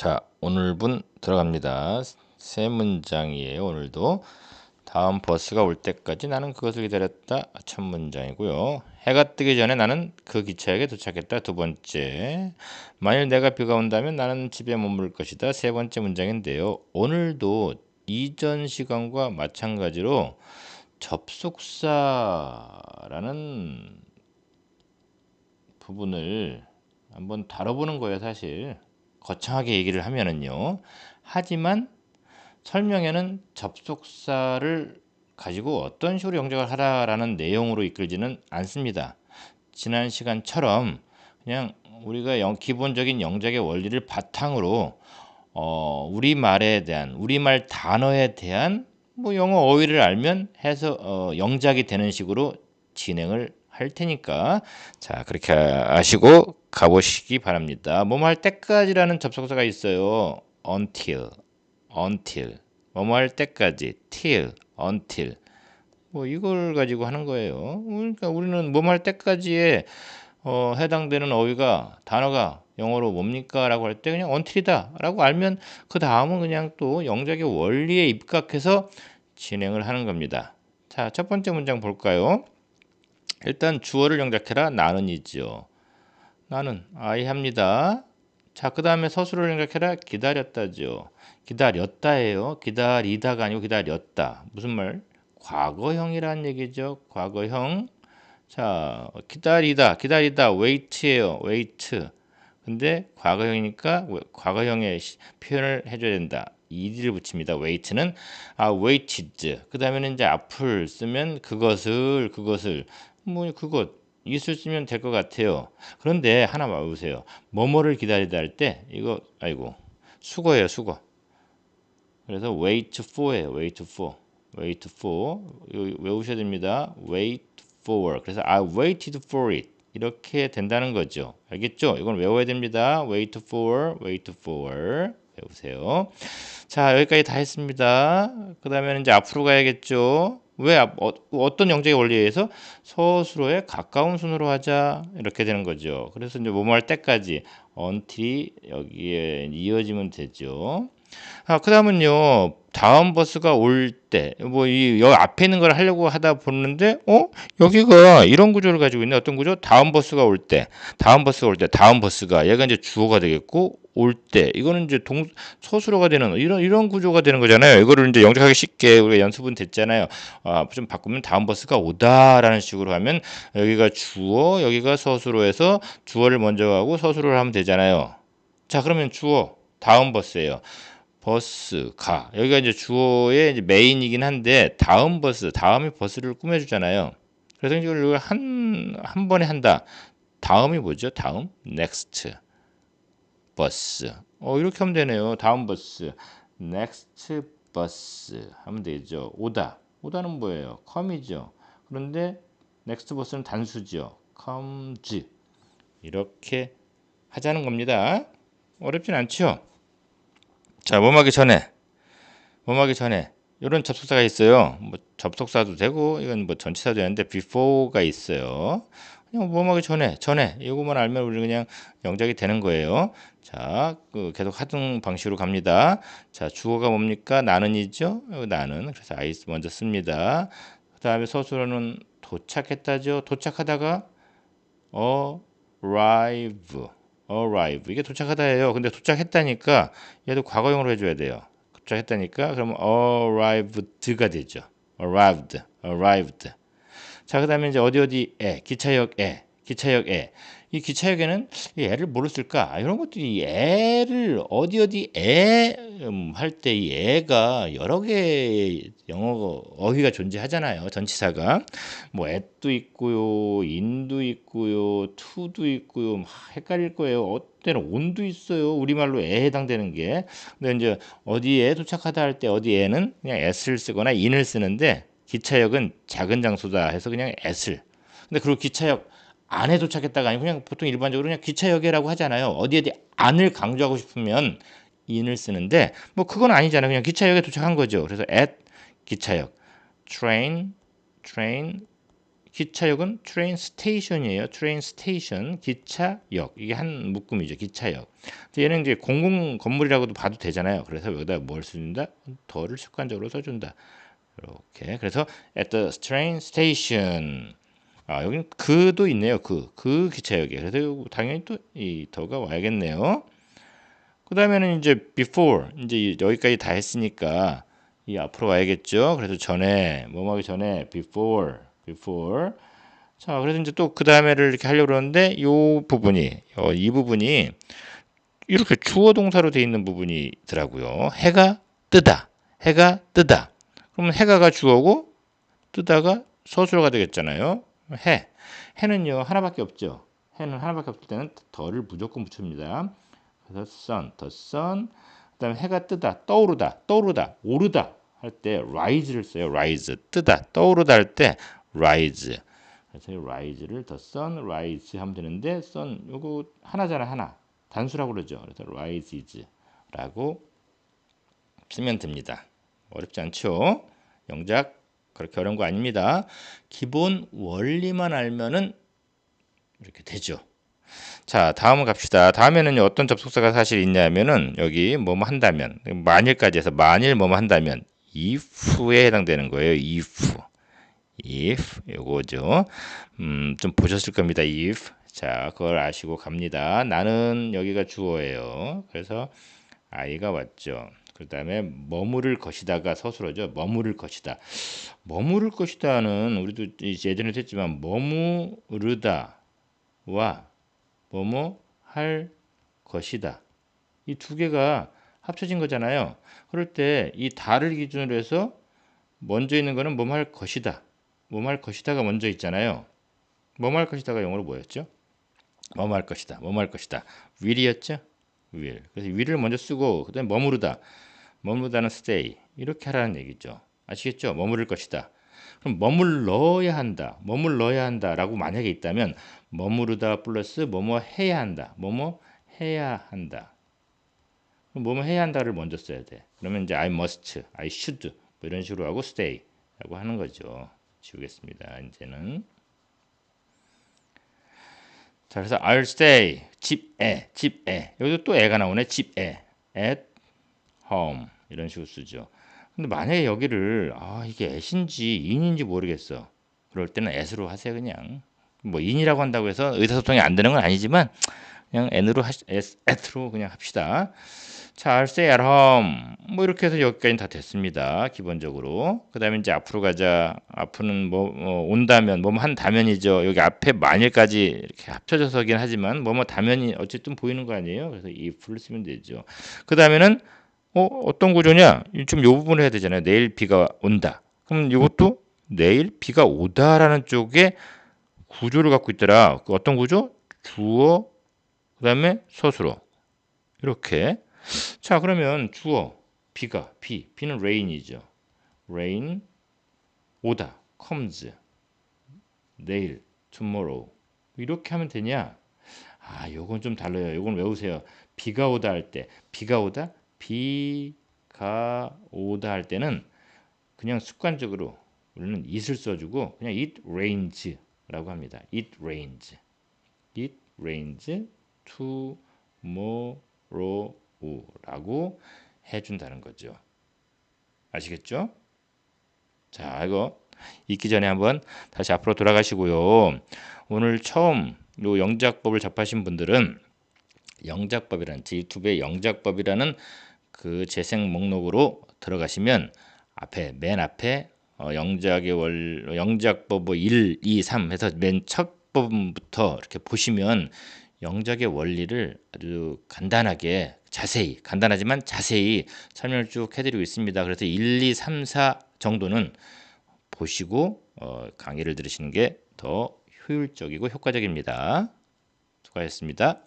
자, 오늘분 들어갑니다. 세 문장이에요. 오늘도 다음 버스가 올 때까지 나는 그것을 기다렸다. 첫 문장이고요. 해가 뜨기 전에 나는 그 기차역에 도착했다. 두 번째. 만일 내가 비가 온다면 나는 집에 머물 것이다. 세 번째 문장인데요. 오늘도 이전 시간과 마찬가지로 접속사라는 부분을 한번 다뤄보는 거예요, 사실. 거창하게 얘기를 하면은요. 하지만 설명에는 접속사를 가지고 어떤 식으로 영작을 하라라는 내용으로 이끌지는 않습니다. 지난 시간처럼 그냥 우리가 기본적인 영작의 원리를 바탕으로 우리말에 대한 우리말 단어에 대한 뭐 영어 어휘를 알면 해서 영작이 되는 식으로 진행을 할 테니까 자 그렇게 아시고 가보시기 바랍니다. 뭐뭐 할 때까지라는 접속사가 있어요. until 뭐뭐 할 때까지 till until 뭐 이걸 가지고 하는 거예요. 그러니까 우리는 뭐뭐 할 때까지에 해당되는 어휘가 단어가 영어로 뭡니까? 라고 할 때 그냥 until이다 라고 알면 그 다음은 그냥 또 영작의 원리에 입각해서 진행을 하는 겁니다. 자, 첫 번째 문장 볼까요? 일단 주어를 영작해라. 나는이죠. 나는 I 합니다. 자, 그 다음에 서술을 영작해라. 기다렸다죠. 기다렸다예요. 기다리다가 아니고 기다렸다. 무슨 말? 과거형이라는 얘기죠. 과거형. 자, 기다리다, wait예요. wait. 근데 과거형이니까 과거형의 표현을 해줘야 된다. ed를 붙입니다. wait는 waited. 그 다음에는 이제 앞을 쓰면 그것을 뭐 그것 이것을 쓰면 될 것 같아요. 그런데 하나 봐보세요. 뭐뭐를 기다리다 할 때 이거 아이고 수거예요, 수거. 그래서 wait for예요. wait for 이거 외우셔야 됩니다. wait for. 그래서 I waited for it. 이렇게 된다는 거죠. 알겠죠? 이건 외워야 됩니다. wait for 외우세요. 자, 여기까지 다 했습니다. 그 다음에는 이제 앞으로 가야겠죠. 왜 어떤 영적의 원리에 의해서 서술어에 가까운 순으로 하자 이렇게 되는 거죠. 그래서 이제 뭐뭐 할 때까지 until이 여기에 이어지면 되죠. 그 다음은요, 다음 버스가 올 때, 여기 앞에 있는 걸 하려고 하다 보는데, 여기가 이런 구조를 가지고 있네. 어떤 구조? 다음 버스가 올 때, 다음 버스가, 얘가 이제 주어가 되겠고, 올 때, 이거는 이제 서술어가 되는, 이런 구조가 되는 거잖아요. 이거를 이제 영작하기 쉽게 우리가 연습은 됐잖아요. 좀 바꾸면 다음 버스가 오다라는 식으로 하면, 여기가 주어, 여기가 서술어에서 주어를 먼저 가고 서술어를 하면 되잖아요. 자, 그러면 주어, 다음 버스예요. 버스 가 여기가 이제 주어의 이제 메인이긴 한데 다음이 버스를 꾸며주잖아요. 그래서 이걸 한 번에 한다. 다음이 뭐죠? 다음 next 버스. 이렇게 하면 되네요. 다음 버스 next 버스 하면 되죠. 오다는 뭐예요? come이죠. 그런데 next 버스는 단수죠. comes 이렇게 하자는 겁니다. 어렵진 않죠? 자, 뭐하기 전에 이런 접속사가 있어요. 뭐 접속사도 되고 이건 뭐 전치사도 되는데 before가 있어요. 그냥 뭐하기 전에 이거만 알면 우리 그냥 영작이 되는 거예요. 자, 계속 하던 방식으로 갑니다. 자, 주어가 뭡니까? 나는이죠. 나는 그래서 I 먼저 씁니다. 그 다음에 서술어는 도착했다죠. 도착하다가 arrive 이게 도착하다예요. 근데 도착했다니까 얘도 과거형으로 해줘야 돼요. 도착했다니까 그러면 arrived가 되죠. arrived. 자, 그다음에 이제 어디에 기차역에 이 기차역에는 이 애를 뭐로 쓸까? 이런 것들이 이 애를 어디에 할 때 이 애가 여러 개의 영어 어휘가 존재하잖아요. 전치사가 뭐 at도 있고요, in도 있고요, to도 있고요. 막 헷갈릴 거예요. 어때는 on도 있어요. 우리말로 애에 해당되는 게. 근데 이제 어디에 도착하다 할 때 어디에는 그냥 at을 쓰거나 in을 쓰는데 기차역은 작은 장소다 해서 그냥 at을. 근데 그리고 기차역 안에 도착했다가 아니고 그냥 보통 일반적으로 그냥 기차역이라고 하잖아요. 어디에 안을 강조하고 싶으면 in을 쓰는데 뭐 그건 아니잖아요. 그냥 기차역에 도착한 거죠. 그래서 at 기차역, train 기차역은 train station이에요. train station, 기차역. 이게 한 묶음이죠. 기차역. 얘는 이제 공공 건물이라고도 봐도 되잖아요. 그래서 여기다 뭘 써준다? 더를 습관적으로 써준다. 이렇게. 그래서 at the train station. 아, 여기는 그도 있네요. 그 기차역에. 그래서 당연히 또 이 더가 와야겠네요. 그 다음에는 이제 before. 이제 여기까지 다 했으니까 이 앞으로 와야겠죠. 그래서 전에, 뭐 하기 전에 before. 자, 그래서 이제 또 그 다음에를 이렇게 하려고 그러는데 이 부분이 이렇게 주어 동사로 돼 있는 부분이 있더라고요. 해가 뜨다. 그러면 해가가 주어고 뜨다가 서술어가 되겠잖아요. 해는요 하나밖에 없죠. 해는 하나밖에 없을 때는 더를 무조건 붙입니다. 그래서 the sun. 그다음에 해가 뜨다, 떠오르다, 오르다 할 때 rise를 써요. rise, 뜨다, 떠오르다 할 때 rise. 그래서 rise를 the sun rise 하면 되는데 sun 요거 하나잖아, 하나. 단수라고 그러죠. 그래서 rises라고 쓰면 됩니다. 어렵지 않죠? 영작 그렇게 어려운 거 아닙니다. 기본 원리만 알면은 이렇게 되죠. 자, 다음은 갑시다. 다음에는 어떤 접속사가 사실 있냐면은 여기 뭐뭐 한다면 만일까지 해서 만일 뭐뭐 한다면 if에 해당되는 거예요. if 요거죠. 좀 보셨을 겁니다. if. 자, 그걸 아시고 갑니다. 나는 여기가 주어예요. 그래서 I가 왔죠. 그 다음에 머무를 것이다가 서술어죠. 머무를 것이다는 우리도 예전에도 했지만 머무르다와 뭐뭐 할 것이다. 이 두 개가 합쳐진 거잖아요. 그럴 때 이 다를 기준으로 해서 먼저 있는 거는 뭐뭐 할 것이다. 뭐뭐 할 것이다가 먼저 있잖아요. 뭐뭐 할 것이다가 영어로 뭐였죠? 뭐뭐 할 것이다. will이었죠? will. 그래서 will을 먼저 쓰고 그다음에 머무르다는 stay. 이렇게 하라는 얘기죠. 아시겠죠? 머무를 것이다. 그럼 머물러야 한다라고 만약에 있다면 머무르다 플러스 뭐뭐 해야 한다. 그럼 뭐뭐 해야 한다를 먼저 써야 돼. 그러면 이제 I must, I should 뭐 이런 식으로 하고 stay라고 하는 거죠. 지우겠습니다. 이제는. 자, 그래서 I'll stay 집에 여기도 또 애가 나오네. 집에 at home 이런 식으로 쓰죠. 근데 만약에 여기를 이게 at인지 in인지 모르겠어. 그럴 때는 at으로 하세요. 그냥 뭐 in이라고 한다고 해서 의사소통이 안 되는 건 아니지만 그냥 n으로 at로 그냥 합시다. 자, I'll stay at home. 뭐 이렇게 해서 여기까지 다 됐습니다. 기본적으로. 그 다음에 이제 앞으로 가자. 앞으로는 온다면, 한다면이죠. 여기 앞에 만일까지 이렇게 합쳐져서긴 하지만, 다면이 어쨌든 보이는 거 아니에요? 그래서 if를 쓰면 되죠. 그 다음에는, 어떤 구조냐? 좀 요 부분을 해야 되잖아요. 내일 비가 온다. 그럼 이것도 내일 비가 오다라는 쪽에 구조를 갖고 있더라. 그 어떤 구조? 주어, 그 다음에 서술어. 이렇게. 자, 그러면 주어 비는 rain이죠. rain 오다 comes 내일 tomorrow 이렇게 하면 되냐? 요건 좀 달라요. 요건 외우세요. 비가 오다 할 할 때는 그냥 습관적으로 우리는 it을 써주고 그냥 it rains라고 합니다. it rains tomorrow라고 해준다는 거죠. 아시겠죠? 자, 이거 읽기 전에 한번 다시 앞으로 돌아가시고요. 오늘 처음 요 영작법을 접하신 분들은 영작법이라는 유튜브에 영작법이라는 그 재생 목록으로 들어가시면 맨 앞에 영작법 1, 2, 3 해서 맨 첫 부분부터 이렇게 보시면 영작의 원리를 아주 간단하지만 자세히 설명을 쭉 해드리고 있습니다. 그래서 1, 2, 3, 4 정도는 보시고 강의를 들으시는 게 더 효율적이고 효과적입니다. 수고하셨습니다.